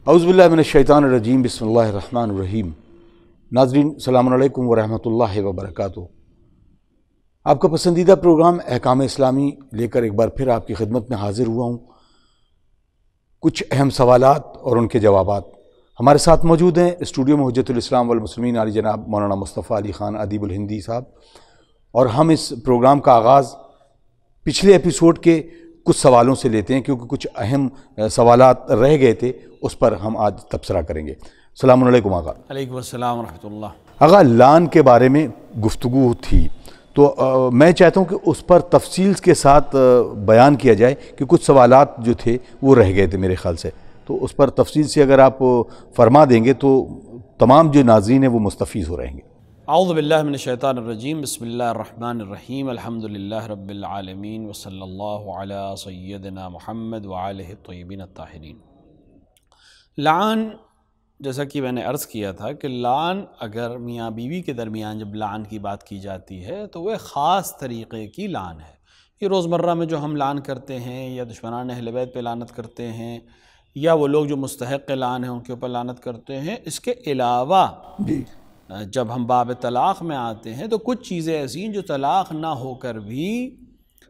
اعوذ باللہ من الشیطان الرجیم، بسم اللہ الرحمن الرحیم۔ ناظرین السلام علیکم ورحمۃ اللہ وبرکاتہ۔ آپ کا پسندیدہ پروگرام احکام اسلامی لے کر ایک بار پھر آپ کی خدمت میں حاضر ہوا ہوں۔ کچھ اہم سوالات اور ان کے جوابات ہمارے ساتھ موجود ہیں اسٹوڈیو میں حجت الاسلام والمسلمین علی جناب مولانا مصطفیٰ علی خان ادیب الہندی صاحب، اور ہم اس پروگرام کا آغاز پچھلے ایپیسوڈ کے کچھ سوالوں سے لیتے ہیں، کیونکہ کچھ اہم سوالات رہ گئے تھے، اس پر ہم آج تبصرہ کریں گے۔ السلام علیکم آقا۔ علیکم السلام ورحمۃ اللہ۔ آقا، لعن کے بارے میں گفتگو تھی، تو میں چاہتا ہوں کہ اس پر تفصیل کے ساتھ بیان کیا جائے، کہ کچھ سوالات جو تھے وہ رہ گئے تھے میرے خیال سے، تو اس پر تفصیل سے اگر آپ فرما دیں گے تو تمام جو ناظرین ہیں وہ مستفیض ہو رہیں گے۔ اعوذ باللہ من الشیطان الرجیم، بسم اللہ الرحمن الرحیم، الحمدللہ رب العالمین، وصلی اللہ علی سیدنا محمد وآلہ الطیبین الطاہرین۔ لعن، جیسا کہ میں نے عرض کیا تھا کہ لعن اگر میاں بیوی کے درمیان جب لعن کی بات کی جاتی ہے تو وہ ایک خاص طریقے کی لعن ہے۔ یہ روزمرہ میں جو ہم لعن کرتے ہیں، یا دشمنان اہل بیت پہ لعنت کرتے ہیں، یا وہ لوگ جو مستحق لعن ہیں ان کے اوپر لعنت کرتے ہیں، اس کے علاوہ جب ہم باب طلاق میں آتے ہیں تو کچھ چیزیں ایسی ہیں جو طلاق نہ ہو کر بھی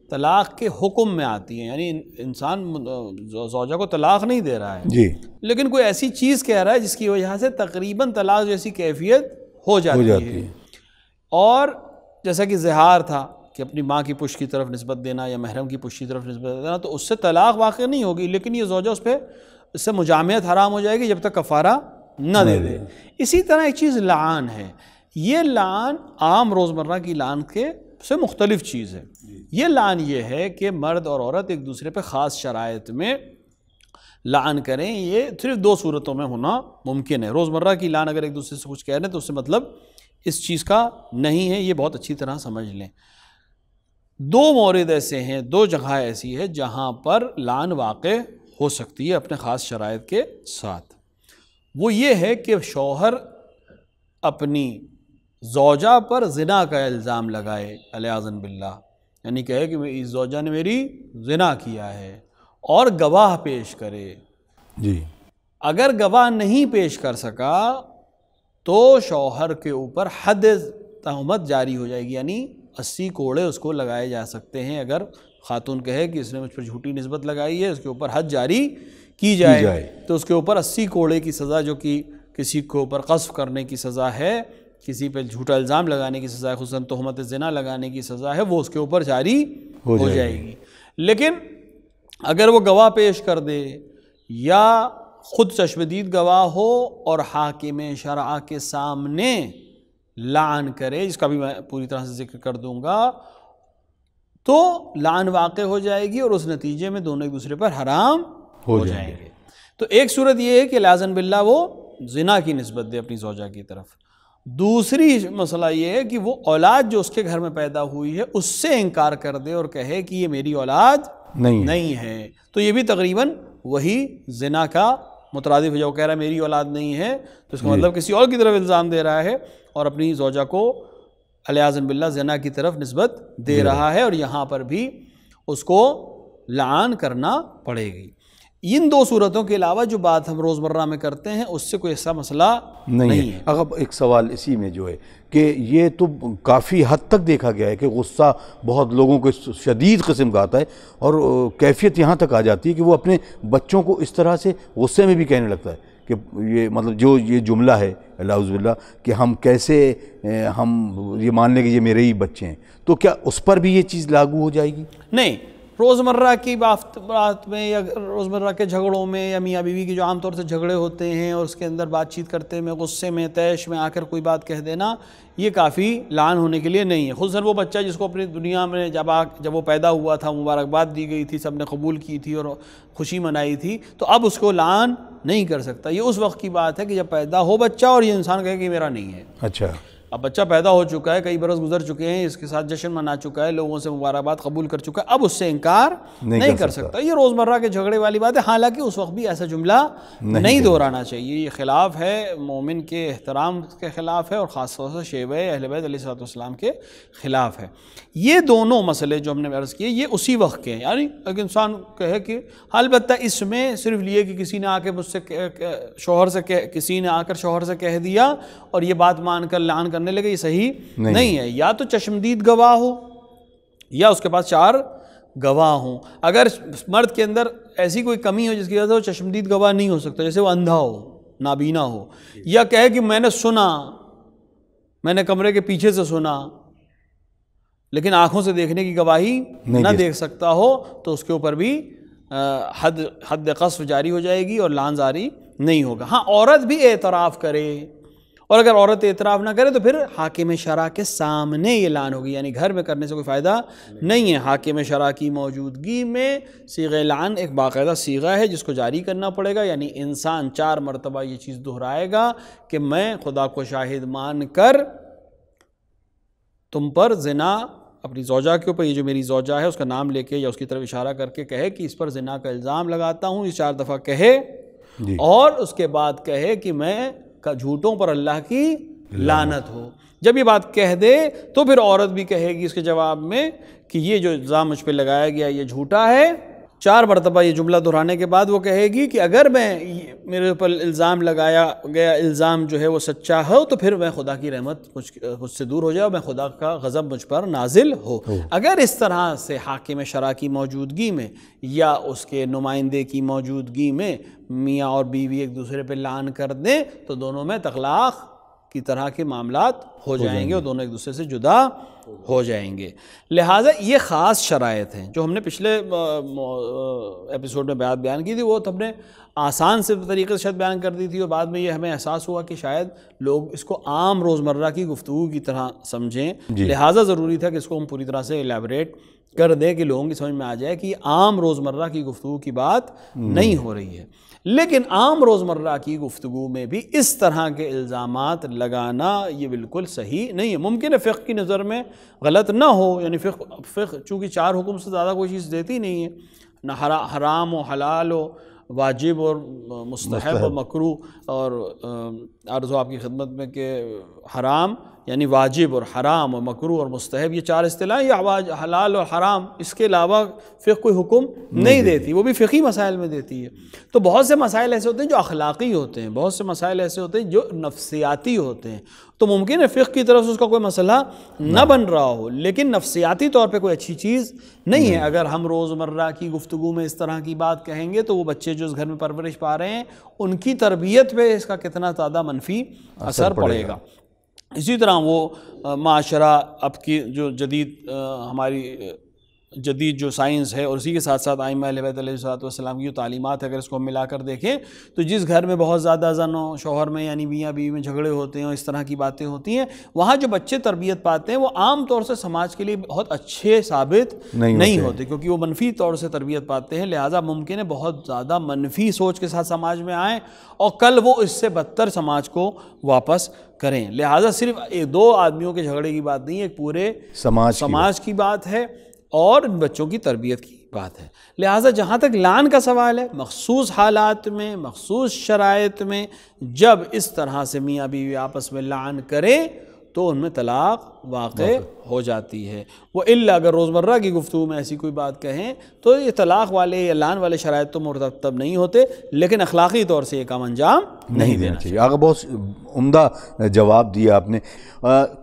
طلاق کے حکم میں آتی ہیں، یعنی انسان زوجہ کو طلاق نہیں دے رہا ہے لیکن کوئی ایسی چیز کہہ رہا ہے جس کی وجہ سے تقریباً طلاق جیسی کیفیت ہو جاتی ہے۔ اور جیسا کہ زہار تھا کہ اپنی ماں کی پشت کی طرف نسبت دینا یا محرم کی پشت کی طرف نسبت دینا، تو اس سے طلاق واقع نہیں ہوگی، لیکن یہ زوجہ اس سے مجامعت حرام ہو جائے گی جب تک کفارہ نہ دے دے۔ اسی طرح ایک چیز لعن ہے۔ یہ لعن عام روزمرہ کی لعن کے سے مختلف چیز ہے۔ یہ لعن یہ ہے کہ مرد اور عورت ایک دوسرے پہ خاص شرائط میں لعن کریں۔ یہ صرف دو صورتوں میں ہونا ممکن ہے۔ روزمرہ کی لعن اگر ایک دوسرے سے کچھ کہہ رہے ہیں تو اس سے مطلب اس چیز کا نہیں ہے، یہ بہت اچھی طرح سمجھ لیں۔ دو مورد ایسے ہیں، دو جگہ ایسی ہے جہاں پر لعن واقع ہو سکتی ہے اپنے خاص شرائط کے ساتھ۔ وہ یہ ہے کہ شوہر اپنی زوجہ پر زنا کا الزام لگائے علیاذ باللہ، یعنی کہے کہ اس زوجہ نے میری زنا کیا ہے، اور گواہ پیش کرے۔ اگر گواہ نہیں پیش کر سکا تو شوہر کے اوپر حد تہمت جاری ہو جائے گی، یعنی 80 کوڑے اس کو لگائے جا سکتے ہیں۔ اگر خاتون کہے کہ اس نے مجھ پر جھوٹی نسبت لگائی ہے، اس کے اوپر حد جاری کی جائے تو اس کے اوپر 80 کوڑے کی سزا، جو کہ کسی کے اوپر قذف کرنے کی سزا ہے، کسی پہ جھوٹا الزام لگانے کی سزا ہے، خصوصاً تہمت زنا لگانے کی سزا ہے، وہ اس کے اوپر جاری ہو جائے گی۔ لیکن اگر وہ گواہ پیش کر دے یا خود چشمدید گواہ ہو اور حاکم شرع کے سامنے لعن کرے، جس کا بھی میں پوری طرح سے ذکر کر دوں گا، تو لعن واقع ہو جائے گی اور اس نتیجے میں دونوں ایک دوسرے پر حرام ہو جائیں گے۔ تو ایک صورت یہ ہے کہ لعن باللہ وہ زنا کی نسبت دے اپنی زوجہ کی طرف۔ دوسری مسئلہ یہ ہے کہ وہ اولاد جو اس کے گھر میں پیدا ہوئی ہے اس سے انکار کر دے اور کہے کہ یہ میری اولاد نہیں ہے، تو یہ بھی تقریباً وہی زنا کا مترادف ہے۔ جو کہہ رہا ہے میری اولاد نہیں ہے تو اس کا مطلب کسی اور کی طرف الزام دے رہا ہے اور اپنی زوجہ کو علیاذ باللہ زنا کی طرف نسبت دے رہا ہے، اور یہاں پر بھی اس کو لعن کرنا پڑے گی۔ ان دو صورتوں کے علاوہ جو بات ہم روزمرہ میں کرتے ہیں اس سے کوئی ایسا مسئلہ نہیں ہے۔ اب ایک سوال اسی میں جو ہے کہ یہ تو کافی حد تک دیکھا گیا ہے کہ غصہ بہت لوگوں کو شدید قسم کا آتا ہے، اور کیفیت یہاں تک آ جاتی ہے کہ وہ اپنے بچوں کو اس طرح سے غصے میں بھی کہنے لگتا ہے کہ یہ مطلب جو یہ جملہ ہے اعوذ باللہ کہ ہم کیسے ہم یہ مان لیں کہ یہ میرے ہی بچے ہیں، تو کیا اس پر بھی یہ چیز لاگو ہو جائے گی؟ نہیں، روزمرہ کی بات میں یا روزمرہ کے جھگڑوں میں یا میاں بیوی کے جو عام طور سے جھگڑے ہوتے ہیں اور اس کے اندر بات چیت کرتے میں غصے میں طیش میں آ کر کوئی بات کہہ دینا، یہ کافی لعن ہونے کے لیے نہیں ہے۔ خصوصاً وہ بچہ جس کو اپنی دنیا میں جب وہ پیدا ہوا تھا مبارکباد دی گئی تھی، سب نے قبول کی تھی اور خوشی منائی تھی، تو اب اس کو لعن نہیں کر سکتا۔ یہ اس وقت کی بات ہے کہ جب پیدا ہو بچہ اور یہ انسان کہے کہ میرا نہیں ہے۔ اچھا، اب بچہ پیدا ہو چکا ہے، کئی برس گزر چکے ہیں، اس کے ساتھ جشن منا چکا ہے، لوگوں سے مبارکباد قبول کر چکا ہے، اب اس سے انکار نہیں کر سکتا۔ یہ روزمرہ کے جھگڑے والی بات ہے، حالانکہ اس وقت بھی ایسا جملہ نہیں دہرانا چاہیے، یہ خلاف ہے مومن کے احترام کے خلاف ہے، اور خاص طور سے شیبہ اہل بیت علیہ السلام کے خلاف ہے۔ یہ دونوں مسئلے جو ہم نے عرض کیے یہ اسی وقت کے ہیں، یعنی اگر انسان کہے کہ البتہ اس میں صرف یہ کہ کسی نے آ کے مجھ سے کسی نے آ کر شوہر سے کہہ دیا اور یہ بات مان کر لعن کرنے لگے، یہ صحیح نہیں ہے۔ یا تو چشمدید گواہ ہو یا اس کے پاس 4 گواہ ہوں۔ اگر مرد کے اندر ایسی کوئی کمی ہو جس کی وجہ سے وہ چشمدید گواہ نہیں ہو سکتا، جیسے وہ اندھا ہو، نابینا ہو، یا کہے کہ میں نے سنا، میں نے کمرے کے پیچھے سے سنا، لیکن آنکھوں سے دیکھنے کی گواہی نہ دیکھ سکتا ہو، تو اس کے اوپر بھی حد قذف جاری ہو جائے گی اور لعن جاری نہیں ہوگا۔ ہاں عورت بھی اعتراف کرے، اور اگر عورت اعتراف نہ کرے تو پھر حاکم شرع کے سامنے یہ لعن ہوگی، یعنی گھر میں کرنے سے کوئی فائدہ نہیں ہے۔ حاکم شرع کی موجودگی میں صیغہ لعن ایک باقاعدہ صیغہ ہے جس کو جاری کرنا پڑے گا، یعنی انسان 4 مرتبہ یہ چیز دہرائے گا کہ میں خدا کو شاہد مان کر تم پر زنا، اپنی زوجہ کے اوپر، یہ جو میری زوجہ ہے اس کا نام لے کے یا اس کی طرف اشارہ کر کے کہے کہ اس پر زنا کا الزام لگاتا ہوں، یہ 4 دفعہ کہے، اور اس کے بعد کہے کہ میں جھوٹوں پر اللہ کی لعنت ہو۔ جب یہ بات کہہ دے تو پھر عورت بھی کہے گی اس کے جواب میں کہ یہ جو الزام مجھ پہ لگایا گیا یہ جھوٹا ہے۔ 4 مرتبہ یہ جملہ دہرانے کے بعد وہ کہے گی کہ اگر میرے اوپر الزام لگایا گیا الزام جو ہے وہ سچا ہو تو پھر میں خدا کی رحمت مجھ سے دور ہو جائے اور میں خدا کا غضب مجھ پر نازل ہو۔ اگر اس طرح سے حاکم شرع کی موجودگی میں یا اس کے نمائندے کی موجودگی میں میاں اور بیوی ایک دوسرے پہ لعن کر دیں تو دونوں میں طلاق کی طرح کے معاملات ہو جائیں گے اور دونوں ایک دوسرے سے جدا ہو جائیں گے۔ لہٰذا یہ خاص شرائط ہیں جو ہم نے پچھلے ایپیسوڈ میں بیان کی تھی، وہ تو ہم نے آسان سے طریقے سے شاید بیان کر دی تھی، اور بعد میں یہ ہمیں احساس ہوا کہ شاید لوگ اس کو عام روزمرہ کی گفتگو کی طرح سمجھیں، لہٰذا ضروری تھا کہ اس کو ہم پوری طرح سے الیبوریٹ کر دیں کہ لوگوں کی سمجھ میں آ جائے کہ یہ عام روزمرہ کی گفتگو کی بات نہیں ہو رہی ہے۔ لیکن عام روزمرہ کی گفتگو میں بھی اس طرح کے الزامات لگانا یہ بالکل صحیح نہیں ہے۔ ممکن ہے فقہ کی نظر میں غلط نہ ہو، یعنی فقہ چونکہ 4 حکم سے زیادہ کوئی چیز دیتی نہیں ہے، نہ حرام و حلال و واجب اور مستحب و مکروہ، اور عرض ہو آپ کی خدمت میں کہ حرام یعنی واجب اور حرام اور مکروہ اور مستحب، یہ 4 اصطلاحیں، یہ حلال اور حرام، اس کے علاوہ فقہ کوئی حکم نہیں دیتی، وہ بھی فقہی مسائل میں دیتی ہے۔ تو بہت سے مسائل ایسے ہوتے ہیں جو اخلاقی ہوتے ہیں، بہت سے مسائل ایسے ہوتے ہیں جو نفسیاتی ہوتے ہیں، تو ممکن ہے فقہ کی طرف سے اس کا کوئی مسئلہ نہ بن رہا ہو، لیکن نفسیاتی طور پہ کوئی اچھی چیز نہیں ہے۔ اگر ہم روزمرہ کی گفتگو میں اس طرح کی بات کہیں گے تو وہ بچے جو اس گھر میں پرورش پا رہے ہیں ان کی تربیت پہ اس کا کتنا زیادہ منفی اثر پڑے گا۔ اسی طرح وہ معاشرہ اب کی جو ہماری جدید جو سائنس ہے، اور اسی کے ساتھ ساتھ ائمہ اہل بیت علیہ السلام کی جو تعلیمات ہے، اگر اس کو ہم ملا کر دیکھیں تو جس گھر میں بہت زیادہ زن و شوہر میں یعنی میاں بیوی میں جھگڑے ہوتے ہیں اور اس طرح کی باتیں ہوتی ہیں، وہاں جو بچے تربیت پاتے ہیں وہ عام طور سے سماج کے لیے بہت اچھے ثابت نہیں ہوتے، کیونکہ وہ منفی طور سے تربیت پاتے ہیں، لہٰذا ممکن ہے بہت زیادہ منفی سوچ کے ساتھ سماج میں آئیں اور کل وہ اس سے بدتر سماج کو واپس کریں۔ لہٰذا صرف 2 آدمیوں کے جھگڑے کی بات نہیں ہے، ایک پورے سماج کی بات ہے اور ان بچوں کی تربیت کی بات ہے۔ لہٰذا جہاں تک لعن کا سوال ہے، مخصوص حالات میں، مخصوص شرائط میں جب اس طرح سے میاں بیوی آپس میں لعن کریں تو ان میں طلاق واقع ہو جاتی ہے۔ وہ الا اگر روزمرہ کی گفتگو میں ایسی کوئی بات کہیں تو یہ طلاق والے یا لعن والے شرائط تو مرتب نہیں ہوتے، لیکن اخلاقی طور سے یہ کام انجام نہیں دینا چاہیے۔ آگے بہت عمدہ جواب دیا آپ نے۔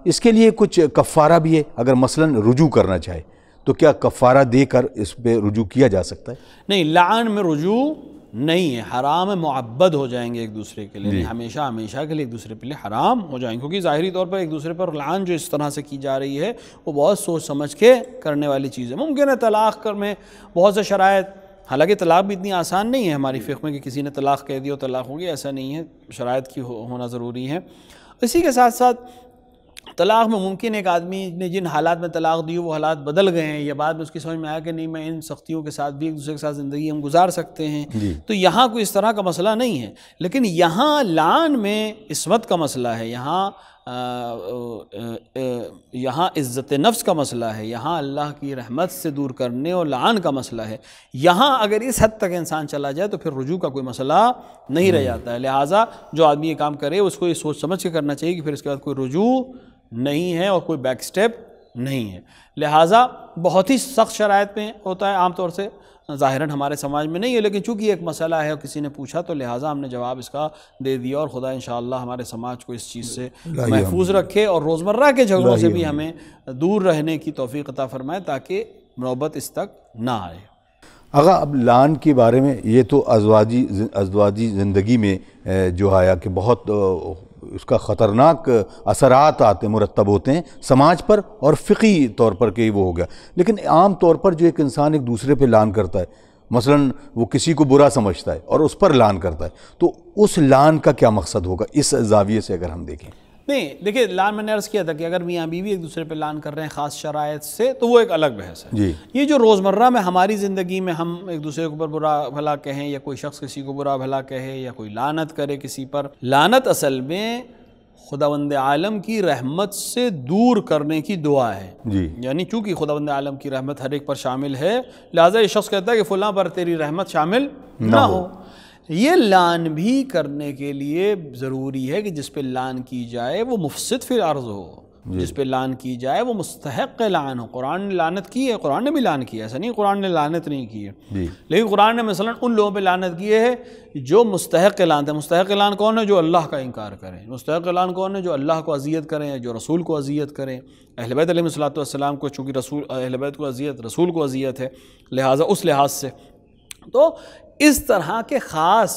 اس کے لیے کچھ کفارہ بھی ہے، اگر مثلاً رجوع کرنا چاہے تو کیا کفارہ دے کر اس پہ رجوع کیا جا سکتا ہے؟ نہیں، لعن میں رجوع نہیں ہے، حرام معبد ہو جائیں گے ایک دوسرے کے لیے، ہمیشہ کے لیے ایک دوسرے کے لیے حرام ہو جائیں گے، کیونکہ ظاہری طور پر ایک دوسرے پر لعن جو اس طرح سے کی جا رہی ہے وہ بہت سوچ سمجھ کے کرنے والی چیز ہے۔ ممکن ہے طلاق میں بہت سے شرائط، حالانکہ طلاق بھی اتنی آسان نہیں ہے ہماری فقہ میں کہ کسی نے طلاق کہہ دیا اور طلاق ہوگی، ایسا نہیں ہے، شرائط کی ہونا ضروری ہے۔ اسی کے ساتھ ساتھ طلاق میں ممکن ایک آدمی نے جن حالات میں طلاق دی وہ حالات بدل گئے ہیں، یا بعد میں اس کی سمجھ میں آیا کہ نہیں میں ان سختیوں کے ساتھ بھی ایک دوسرے کے ساتھ زندگی ہم گزار سکتے ہیں، تو یہاں کوئی اس طرح کا مسئلہ نہیں ہے۔ لیکن یہاں لعن میں عصمت کا مسئلہ ہے، یہاں یہاں عزت نفس کا مسئلہ ہے، یہاں اللہ کی رحمت سے دور کرنے اور لعان کا مسئلہ ہے، یہاں اگر اس حد تک انسان چلا جائے تو پھر رجوع کا کوئی مسئلہ نہیں رہ جاتا ہے۔ لہٰذا جو آدمی یہ کام کرے اس کو یہ سوچ سمجھ کے کرنا چاہیے کہ پھر اس کے بعد کوئی رجوع نہیں ہے اور کوئی بیک سٹیپ نہیں ہے۔ لہٰذا بہت ہی سخت شرائط میں ہوتا ہے عام طور سے، ظاہراً ہمارے سماج میں نہیں ہے، لیکن چونکہ ایک مسئلہ ہے اور کسی نے پوچھا تو لہٰذا ہم نے جواب اس کا دے دیا، اور خدا انشاءاللہ ہمارے سماج کو اس چیز سے محفوظ رکھے اور روزمرہ کے جھگڑوں سے بھی ہمیں دور رہنے کی توفیق عطا فرمائے تاکہ نوبت اس تک نہ آئے۔ آقا اب لعان کے بارے میں، یہ تو ازدواجی زندگی میں جو آیا کہ بہت اس کا خطرناک اثرات آتے مرتب ہوتے ہیں سماج پر اور فقہی طور پر کہ وہ ہو گیا، لیکن عام طور پر جو ایک انسان ایک دوسرے پہ لعان کرتا ہے، مثلا وہ کسی کو برا سمجھتا ہے اور اس پر لعان کرتا ہے، تو اس لعان کا کیا مقصد ہوگا اس زاویے سے اگر ہم دیکھیں؟ نہیں دیکھیں، لعان میں نے عرض کیا تھا کہ اگر میاں بیوی ایک دوسرے پہ لعان کر رہے ہیں خاص شرائط سے تو وہ ایک الگ بحث ہے۔ جی، یہ جو روزمرہ میں ہماری زندگی میں ہم ایک دوسرے کے اوپر برا بھلا کہیں، یا کوئی شخص کسی کو برا بھلا کہے، یا کوئی لعنت کرے کسی پر، لعنت اصل میں خداوند عالم کی رحمت سے دور کرنے کی دعا ہے۔ جی، یعنی چونکہ خداوند عالم کی رحمت ہر ایک پر شامل ہے، لہٰذا یہ شخص کہتا ہے کہ فلاں پر تیری رحمت شامل نہ ہو۔ یہ لعن بھی کرنے کے لیے ضروری ہے کہ جس پہ لعن کی جائے وہ مفسد فی الارض ہو، جس پہ لعن کی جائے وہ مستحق لعن ہو۔ قرآن نے لعنت کی ہے، قرآن نے بھی لعن کیا ہے، ایسا نہیں قرآن نے لعنت نہیں کی ہے، لیکن قرآن نے مثلا ان لوگوں پہ لعنت کی ہے جو مستحق لعنت ہے۔ مستحق لعن کون ہے؟ جو اللہ کا انکار کریں۔ مستحق لعن کون ہے؟ جو اللہ کو اذیت کریں یا جو رسول کو اذیت کریں۔ اہل بیت علیہ السلام کو چونکہ اہل بیت کو اذیت، رسول کو اذیت ہے، لہٰذا اس لحاظ سے تو اس طرح کے خاص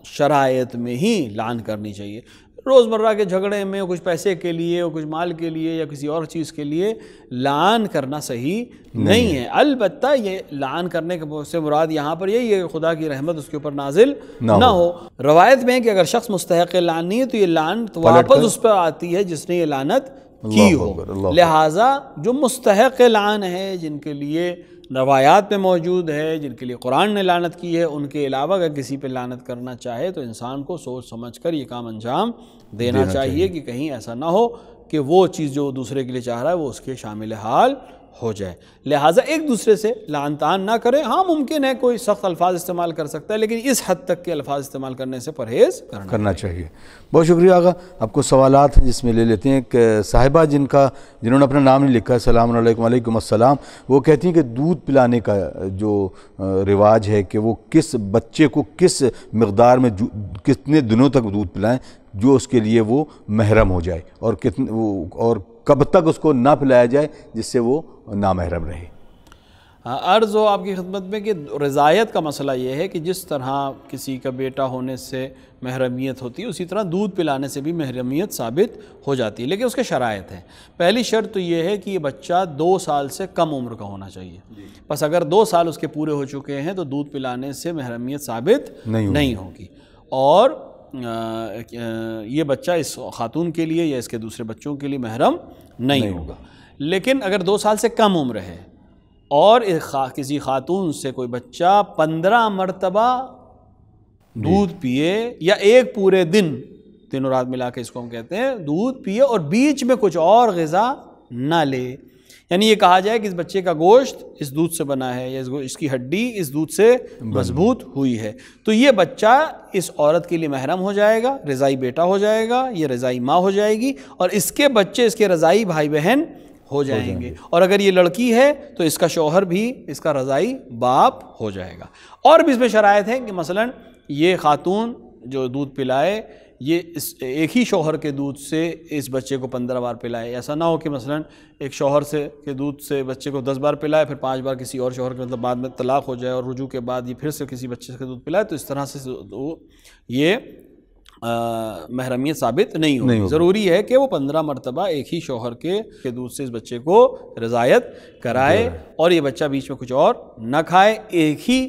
شرائط میں ہی لعن کرنی چاہیے۔ روزمرہ کے جھگڑے میں کچھ پیسے کے لیے اور کچھ مال کے لیے یا کسی اور چیز کے لیے لعن کرنا صحیح نہیں ہے۔ البتہ یہ لعن کرنے سے مراد یہاں پر یہی ہے کہ خدا کی رحمت اس کے اوپر نازل نہ ہو۔ روایت میں ہے کہ اگر شخص مستحق لعن نہیں ہے تو یہ لعن واپس اس پر آتی ہے جس نے یہ لعنت کی ہو۔ لہٰذا جو مستحق لعن ہے، جن کے لیے روایات میں موجود ہے، جن کے لیے قرآن نے لعنت کی ہے، ان کے علاوہ اگر کسی پہ لعنت کرنا چاہے تو انسان کو سوچ سمجھ کر یہ کام انجام دینا چاہیے کہ کہیں ایسا نہ ہو کہ وہ چیز جو دوسرے کے لیے چاہ رہا ہے وہ اس کے شامل حال ہو جائے۔ لہٰذا ایک دوسرے سے لعن طعن نہ کریں۔ ہاں ممکن ہے کوئی سخت الفاظ استعمال کر سکتا ہے، لیکن اس حد تک کے الفاظ استعمال کرنے سے پرہیز کرنا چاہیے۔ بہت شکریہ آقا، آپ کو سوالات ہیں جس میں لے لیتے ہیں۔ ایک صاحبہ جنہوں نے اپنا نام نہیں لکھا ہے، السلام علیکم۔ وعلیکم السلام۔ وہ کہتی ہیں کہ دودھ پلانے کا جو رواج ہے کہ وہ کس بچے کو کس مقدار میں کتنے دنوں تک دودھ پلائیں جو اس کے لیے وہ محرم ہو جائے، اور کب تک اس کو نہ پلایا جائے جس سے وہ نامحرم رہے۔ عرض ہو آپ کی خدمت میں کہ رضایت کا مسئلہ یہ ہے کہ جس طرح کسی کا بیٹا ہونے سے محرمیت ہوتی ہے اسی طرح دودھ پلانے سے بھی محرمیت ثابت ہو جاتی ہے، لیکن اس کے شرائط ہیں۔ پہلی شرط تو یہ ہے کہ یہ بچہ 2 سال سے کم عمر کا ہونا چاہیے۔ بس اگر 2 سال اس کے پورے ہو چکے ہیں تو دودھ پلانے سے محرمیت ثابت نہیں ہوگی، اور یہ بچہ اس خاتون کے لیے یا اس کے دوسرے بچوں کے لیے محرم نہیں ہوگا۔ لیکن اگر 2 سال سے کم عمر ہے اور کسی خاتون سے کوئی بچہ 15 مرتبہ دودھ پیے یا ایک پورے دن و رات ملا کے اس کو ہم کہتے ہیں دودھ پیے، اور بیچ میں کچھ اور غذا نہ لے، یعنی یہ کہا جائے کہ اس بچے کا گوشت اس دودھ سے بنا ہے یا اس کی ہڈی اس دودھ سے مضبوط ہوئی ہے، تو یہ بچہ اس عورت کے لیے محرم ہو جائے گا، رضائی بیٹا ہو جائے گا، یہ رضائی ماں ہو جائے گی، اور اس کے بچے اس کے رضائی بھائی بہن ہو جائیں گے، اور اگر یہ لڑکی ہے تو اس کا شوہر بھی اس کا رضائی باپ ہو جائے گا۔ اور بھی اس میں شرائط ہیں کہ مثلا یہ خاتون جو دودھ پلائے یہ ایک ہی شوہر کے دودھ سے اس بچے کو 15 بار پلائے، ایسا نہ ہو کہ مثلا ایک شوہر کے دودھ سے بچے کو 10 بار پلائے، پھر 5 بار کسی اور شوہر کے مطلب بعد میں طلاق ہو جائے اور رجوع کے بعد یہ پھر سے کسی بچے کے دودھ پلائے، تو اس طرح سے یہ محرمیت ثابت نہیں ہوگی۔ ضروری ہے کہ وہ 15 مرتبہ ایک ہی شوہر کے دودھ سے اس بچے کو رضاعت کرائے، اور یہ بچہ بیچ میں کچھ اور نہ کھائے، ایک ہی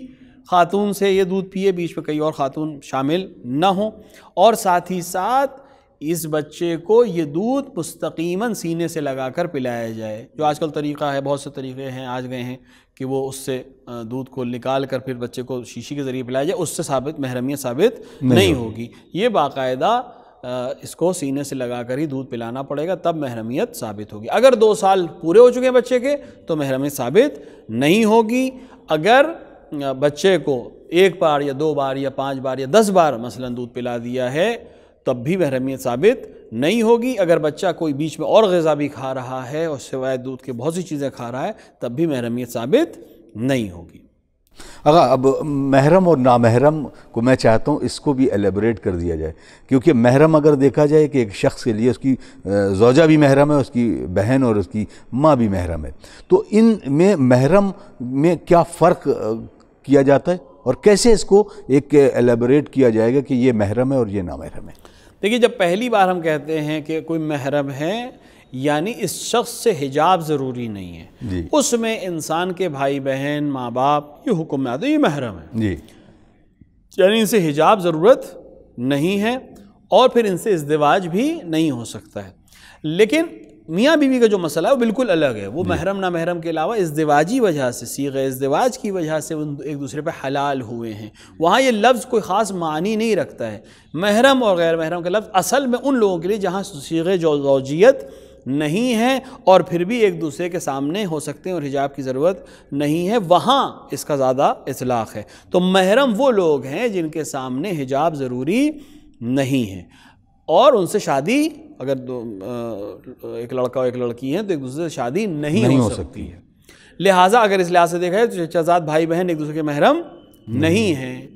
خاتون سے یہ دودھ پیے، بیچ میں کئی اور خاتون شامل نہ ہوں، اور ساتھ ہی ساتھ اس بچے کو یہ دودھ مستقیماً سینے سے لگا کر پلایا جائے، جو آج کل طریقہ ہے، بہت سے طریقے ہیں آج گئے ہیں کہ وہ اس سے دودھ کو نکال کر پھر بچے کو شیشی کے ذریعے پلایا جائے، اس سے محرمیت ثابت نہیں ہوگی۔ یہ باقاعدہ اس کو سینے سے لگا کر ہی دودھ پلانا پڑے گا، تب محرمیت ثابت ہوگی۔ اگر 2 سال پورے ہو چکے ہیں بچے کے تو محرمیت ثابت نہیں ہوگی۔ اگر بچے کو 1 بار یا 2 بار یا 5 بار یا 10 بار مثلا دودھ پلا دیا ہے تب بھی محرمیت ثابت نہیں ہوگی۔ اگر بچہ کوئی بیچ میں اور غذا بھی کھا رہا ہے اور سوائے دودھ کے بہت سی چیزیں کھا رہا ہے تب بھی محرمیت ثابت نہیں ہوگی۔ اب محرم اور نامحرم کو میں چاہتا ہوں اس کو بھی ایلیبریٹ کر دیا جائے، کیونکہ محرم اگر دیکھا جائے کہ ایک شخص کے لیے اس کی زوجہ بھی محرم ہے، اس کی بہن اور اس کی ماں بھی محرم ہے، تو ان میں محرم میں کیا فرق کیا جاتا ہے اور کیسے اس کو ایک ایلیبریٹ کیا جائے گا کہ یہ محرم ہے اور یہ نامحرم ہے؟ دیکھیے، جب پہلی بار ہم کہتے ہیں کہ کوئی محرم ہے یعنی اس شخص سے حجاب ضروری نہیں ہے، اس میں انسان کے بھائی بہن ماں باپ یہ حکم میں آتے ہیں، یہ محرم ہے یعنی ان سے حجاب ضرورت نہیں ہے اور پھر ان سے ازدواج بھی نہیں ہو سکتا ہے۔ لیکن میاں بیوی کا جو مسئلہ ہے وہ بالکل الگ ہے، وہ محرم نامحرم کے علاوہ ازدواجی وجہ سے، صیغہ ازدواج کی وجہ سے ایک دوسرے پہ حلال ہوئے ہیں، وہاں یہ لفظ کوئی خاص معنی نہیں رکھتا ہے۔ محرم اور غیر محرم کا لفظ اصل میں ان لوگوں کے لیے جہاں صیغہ زوجیت نہیں ہے اور پھر بھی ایک دوسرے کے سامنے ہو سکتے ہیں اور حجاب کی ضرورت نہیں ہے، وہاں اس کا زیادہ اطلاق ہے۔ تو محرم وہ لوگ ہیں جن کے سامنے حجاب ضروری نہیں ہے اور ان سے شادی، اگر ایک لڑکا اور ایک لڑکی ہیں تو ایک دوسرے سے شادی نہیں ہو سکتی ہے۔ لہٰذا اگر اس لحاظ سے دیکھا ہے تو چچا زاد بھائی بہن ایک دوسرے کے محرم نہیں ہیں،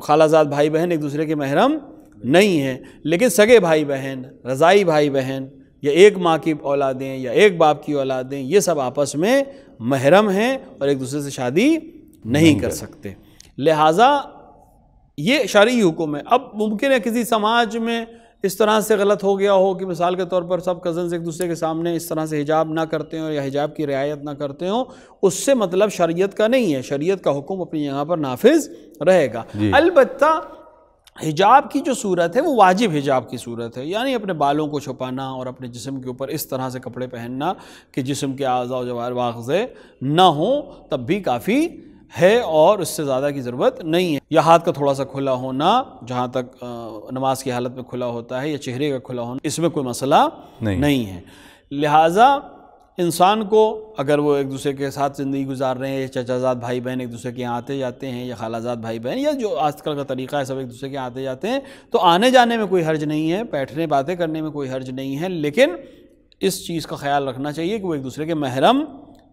خالہ زاد بھائی بہن ایک دوسرے کے محرم نہیں ہیں، لیکن سگے بھائی بہن، رضائی بھائی بہن یا ایک ماں کی اولادیں یا ایک باپ کی اولادیں، یہ سب آپس میں محرم ہیں اور ایک دوسرے سے شادی نہیں کر سکتے۔ لہٰذا یہ شرعی حکم ہے۔ اب ممکن ہے کسی سماج میں اس طرح سے غلط ہو گیا ہو کہ مثال کے طور پر سب کزنز ایک دوسرے کے سامنے اس طرح سے حجاب نہ کرتے ہوں یا حجاب کی رعایت نہ کرتے ہوں، اس سے مطلب شریعت کا نہیں ہے، شریعت کا حکم اپنی جگہ پر نافذ رہے گا۔ البتہ حجاب کی جو صورت ہے وہ واجب حجاب کی صورت ہے، یعنی اپنے بالوں کو چھپانا اور اپنے جسم کے اوپر اس طرح سے کپڑے پہننا کہ جسم کے اعضاء و جوارح واضح نہ ہوں، تب بھی کافی ہے اور اس سے زیادہ کی ضرورت نہیں ہے۔ یا ہاتھ کا تھوڑا سا کھلا ہونا جہاں تک نماز کی حالت میں کھلا ہوتا ہے یا چہرے کا کھلا ہونا، اس میں کوئی مسئلہ نہیں ہے۔ لہٰذا انسان کو اگر وہ ایک دوسرے کے ساتھ زندگی گزار رہے ہیں، یا چچا زاد بھائی بہن ایک دوسرے کے یہاں آتے جاتے ہیں یا خالہ زاد بھائی بہن یا جو آج کل کا طریقہ ہے سب ایک دوسرے کے یہاں آتے جاتے ہیں، تو آنے جانے میں کوئی حرج نہیں ہے، بیٹھنے باتیں کرنے میں کوئی حرج نہیں ہے، لیکن اس چیز کا خیال رکھنا چاہیے کہ وہ ایک دوسرے کے محرم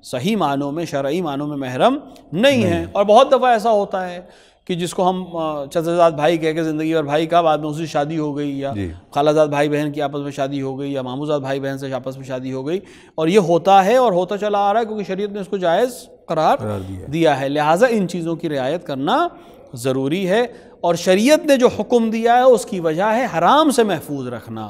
صحیح معنوں میں، شرعی معنوں میں محرم نہیں ہیں۔ اور بہت دفعہ ایسا ہوتا ہے کہ جس کو ہم چچا زاد بھائی کہہ کے زندگی اور بھائی کا بعد میں اس سے شادی ہو گئی یا خالہ زاد بھائی بہن کی آپس میں شادی ہو گئی یا ماموں زاد بھائی بہن سے آپس میں شادی ہو گئی، اور یہ ہوتا ہے اور ہوتا چلا آ رہا ہے کیونکہ شریعت نے اس کو جائز قرار دیا ہے۔ لہٰذا ان چیزوں کی رعایت کرنا ضروری ہے، اور شریعت نے جو حکم دیا ہے اس کی وجہ ہے حرام سے محفوظ رکھنا۔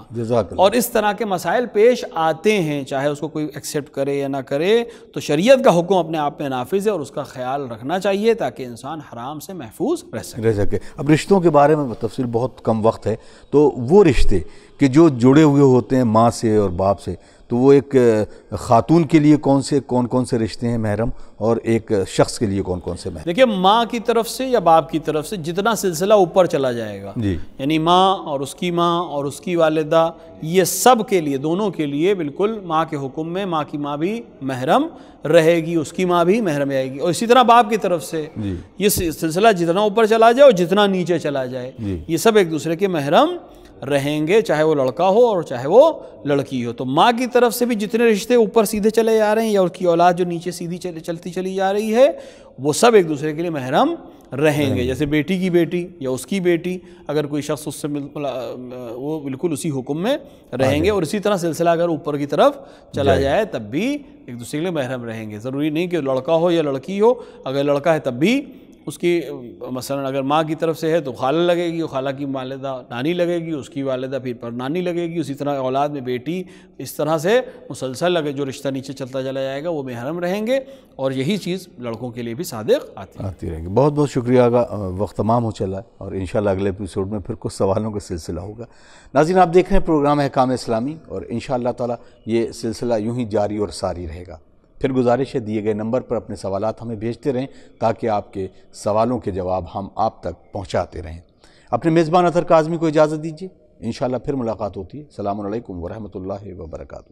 اور اس طرح کے مسائل پیش آتے ہیں، چاہے اس کو کوئی ایکسیپٹ کرے یا نہ کرے، تو شریعت کا حکم اپنے آپ میں نافذ ہے اور اس کا خیال رکھنا چاہیے تاکہ انسان حرام سے محفوظ رہ سکے۔ اب رشتوں کے بارے میں تفصیل بہت کم وقت ہے، تو وہ رشتے کہ جو جڑے ہوئے ہوتے ہیں ماں سے اور باپ سے، تو وہ ایک خاتون کے لیے کون سے رشتے ہیں محرم اور ایک شخص کے لیے کون سے محرم؟ دیکھیے، ماں کی طرف سے یا باپ کی طرف سے جتنا سلسلہ اوپر چلا جائے گا، یعنی ماں اور اس کی ماں اور اس کی والدہ، یہ سب کے لیے، دونوں کے لیے بالکل ماں کے حکم میں ماں کی ماں بھی محرم رہے گی، اس کی ماں بھی محرم رہے گی، اور اسی طرح باپ کی طرف سے یہ سلسلہ جتنا اوپر چلا جائے اور جتنا نیچے چلا جائے، یہ سب ایک دوسرے کے محرم رہیں گے، چاہے وہ لڑکا ہو اور چاہے وہ لڑکی ہو۔ تو ماں کی طرف سے بھی جتنے رشتے اوپر سیدھے چلے جا رہے ہیں یا اس کی اولاد جو نیچے سیدھی چلتی چلی جا رہی ہے، وہ سب ایک دوسرے کے لیے محرم رہیں گے۔ جیسے بیٹی کی بیٹی یا اس کی بیٹی، اگر کوئی شخص اس سے وہ بالکل اسی حکم میں رہیں گے، اور اسی طرح سلسلہ اگر اوپر کی طرف چلا جائے تب بھی ایک دوسرے کے لیے محرم رہیں گے۔ ضروری نہیں کہ لڑکا ہو یا لڑکی ہو، اگر لڑکا ہے تب بھی اس کی مثلا اگر ماں کی طرف سے ہے تو خالہ لگے گی، خالہ کی والدہ نانی لگے گی، اس کی والدہ پھر پر نانی لگے گی، اسی طرح اولاد میں بیٹی، اس طرح سے مسلسل لگے جو رشتہ نیچے چلتا چلا جائے گا وہ محرم رہیں گے، اور یہی چیز لڑکوں کے لیے بھی صادق آتی رہے گی۔ بہت بہت شکریہ آغا، وقت تمام ہو چلا ہے اور انشاءاللہ اگلے ایپیسوڈ میں پھر کچھ سوالوں کا سلسلہ ہوگا۔ ناظرین، آپ دیکھ رہے ہیں پروگرام احکام اسلامی، اور انشاءاللہ تعالی یہ سلسلہ یوں ہی جاری اور ساری رہے گا۔ پھر گزارش ہے دیے گئے نمبر پر اپنے سوالات ہمیں بھیجتے رہیں تاکہ آپ کے سوالوں کے جواب ہم آپ تک پہنچاتے رہیں۔ اپنے میزبان اطہر کاظمی کو اجازت دیجیے، انشاءاللہ پھر ملاقات ہوتی ہے۔ السلام علیکم ورحمۃ اللہ وبرکاتہ۔